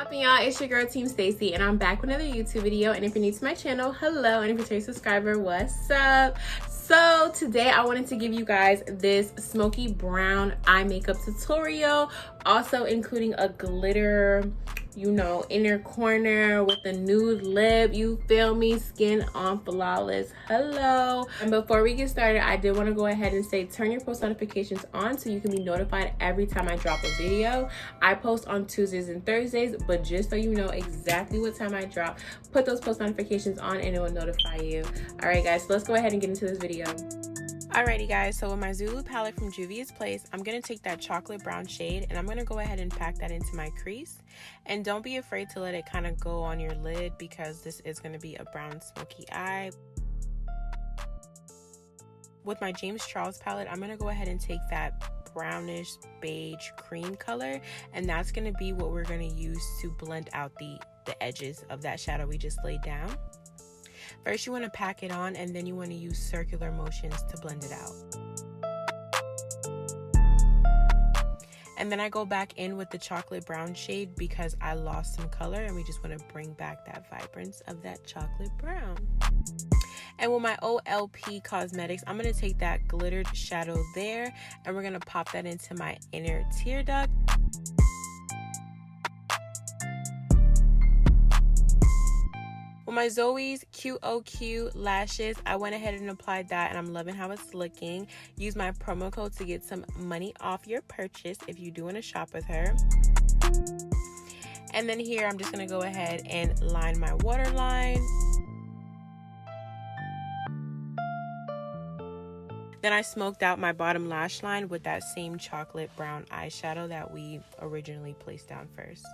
poppin', y'all? It's your girl Team Stacie, and I'm back with another YouTube video. And if you're new to my channel, hello, and if you're a subscriber, what's up? So today I wanted to give you guys this smoky brown eye makeup tutorial, also including a glitter, you know, inner corner with a nude lip. You feel me? Skin on flawless. Hello. And before we get started, I did want to go ahead and say turn your post notifications on so you can be notified every time I drop a video. I post on Tuesdays and Thursdays, but just so you know exactly what time I drop, put those post notifications on and it will notify you. All right, guys, so let's go ahead and get into this video. Alrighty guys, so with my ZULU palette from Juvia's Place, I'm going to take that chocolate brown shade and I'm going to go ahead and pack that into my crease. And don't be afraid to let it kind of go on your lid because this is going to be a brown smoky eye. With my James Charles palette, I'm going to go ahead and take that brownish beige cream color, and that's going to be what we're going to use to blend out the edges of that shadow we just laid down. First, you want to pack it on, and then you want to use circular motions to blend it out. And then I go back in with the chocolate brown shade because I lost some color, and we just want to bring back that vibrance of that chocolate brown. And with my OLP Cosmetics, I'm going to take that glittered shadow there, and we're going to pop that into my inner tear duct. With my Zoe's QOQ lashes, I went ahead and applied that, and I'm loving how it's looking. Use my promo code to get some money off your purchase if you do want to shop with her. And then here, I'm just going to go ahead and line my waterline. Then I smoked out my bottom lash line with that same chocolate brown eyeshadow that we originally placed down first.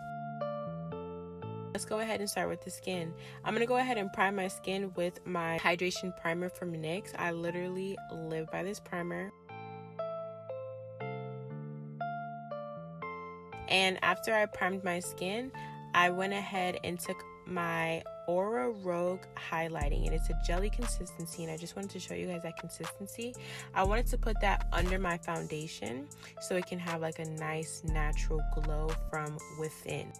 Let's go ahead and start with the skin. I'm going to go ahead and prime my skin with my hydration primer from NYX. I literally live by this primer. And after I primed my skin, I went ahead and took my Aura Rogue highlighting, and it's a jelly consistency, and I just wanted to show you guys that consistency. I wanted to put that under my foundation so it can have like a nice natural glow from within.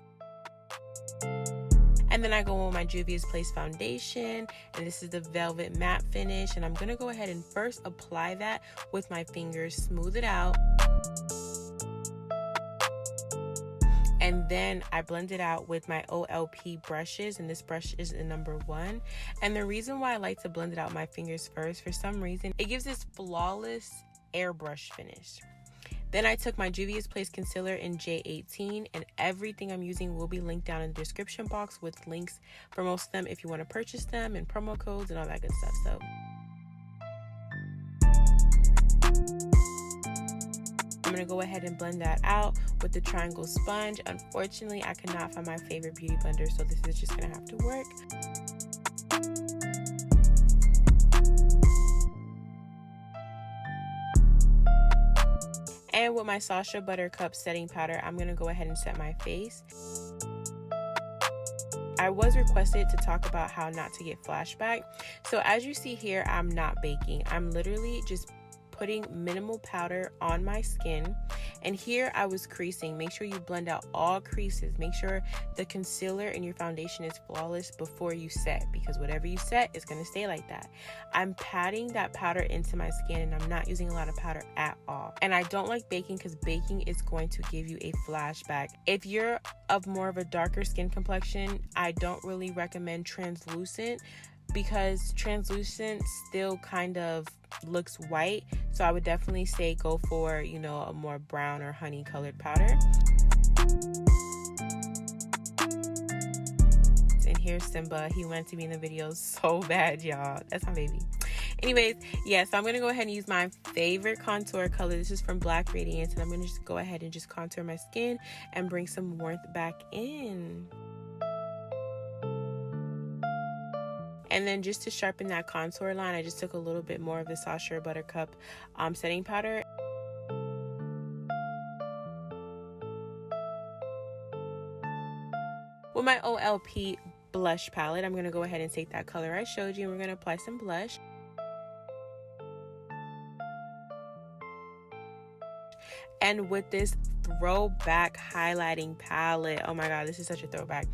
And then I go with my Juvia's Place foundation, and this is the velvet matte finish, and I'm going to go ahead and first apply that with my fingers, smooth it out, and then I blend it out with my OLP brushes, and this brush is the number 1. And the reason why I like to blend it out with my fingers first, for some reason, it gives this flawless airbrush finish. Then I took my Juvia's Place concealer in J18, and everything I'm using will be linked down in the description box with links for most of them if you want to purchase them, and promo codes and all that good stuff. So I'm going to go ahead and blend that out with the triangle sponge. Unfortunately, I could not find my favorite beauty blender, so this is just going to have to work. And with my Sacha Buttercup setting powder, I'm going to go ahead and set my face. I was requested to talk about how not to get flashback. So as you see here, I'm not baking. I'm literally just putting minimal powder on my skin, and here I was creasing. Make sure you blend out all creases. Make sure the concealer in your foundation is flawless before you set, because whatever you set is going to stay like that. I'm patting that powder into my skin, and I'm not using a lot of powder at all. And I don't like baking because baking is going to give you a flashback. If you're of more of a darker skin complexion, I don't really recommend translucent, because translucent still kind of looks white. So I would definitely say go for, you know, a more brown or honey colored powder. And here's Simba. He wanted to be in the video so bad, y'all. That's my baby. Anyways, yeah, so I'm going to go ahead and use my favorite contour color. This is from Black Radiance, and I'm going to just go ahead and just contour my skin and bring some warmth back in. And then just to sharpen that contour line, I just took a little bit more of the Sacha Buttercup setting powder. With my OLP blush palette, I'm going to go ahead and take that color I showed you, and we're going to apply some blush. And with this throwback highlighting palette. Oh my god, this is such a throwback.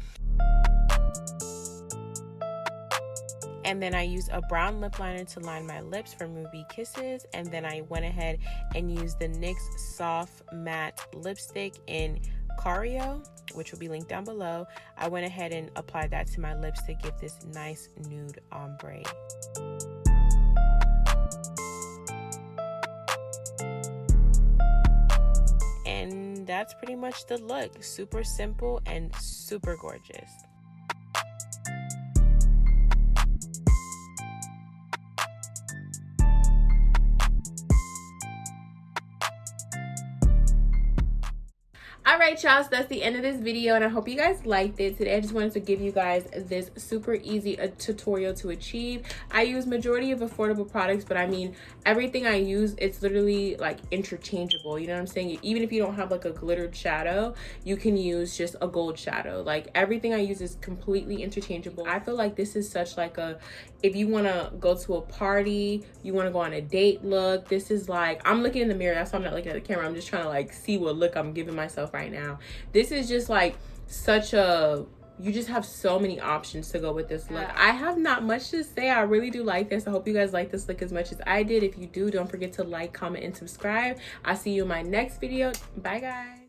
And then I used a brown lip liner to line my lips from Ruby Kisses. And then I went ahead and used the NYX Soft Matte Lipstick in CARIO, which will be linked down below. I went ahead and applied that to my lips to give this nice nude ombre. And that's pretty much the look. Super simple and super gorgeous. Alright y'all, so that's the end of this video and I hope you guys liked it. Today I just wanted to give you guys this super easy tutorial to achieve. I use majority of affordable products, but I mean everything I use, it's literally like interchangeable, you know what I'm saying? Even if you don't have like a glittered shadow, you can use just a gold shadow. Like everything I use is completely interchangeable. I feel like this is such like a, if you want to go to a party, you want to go on a date look, this is like, I'm looking in the mirror, that's why I'm not looking at the camera. I'm just trying to like see what look I'm giving myself right now. This is just like such a, you just have so many options to go with this look. I have not much to say. I really do like this. I hope you guys like this look as much as I did. If you do, don't forget to like, comment, and subscribe. I'll see you in my next video. Bye guys.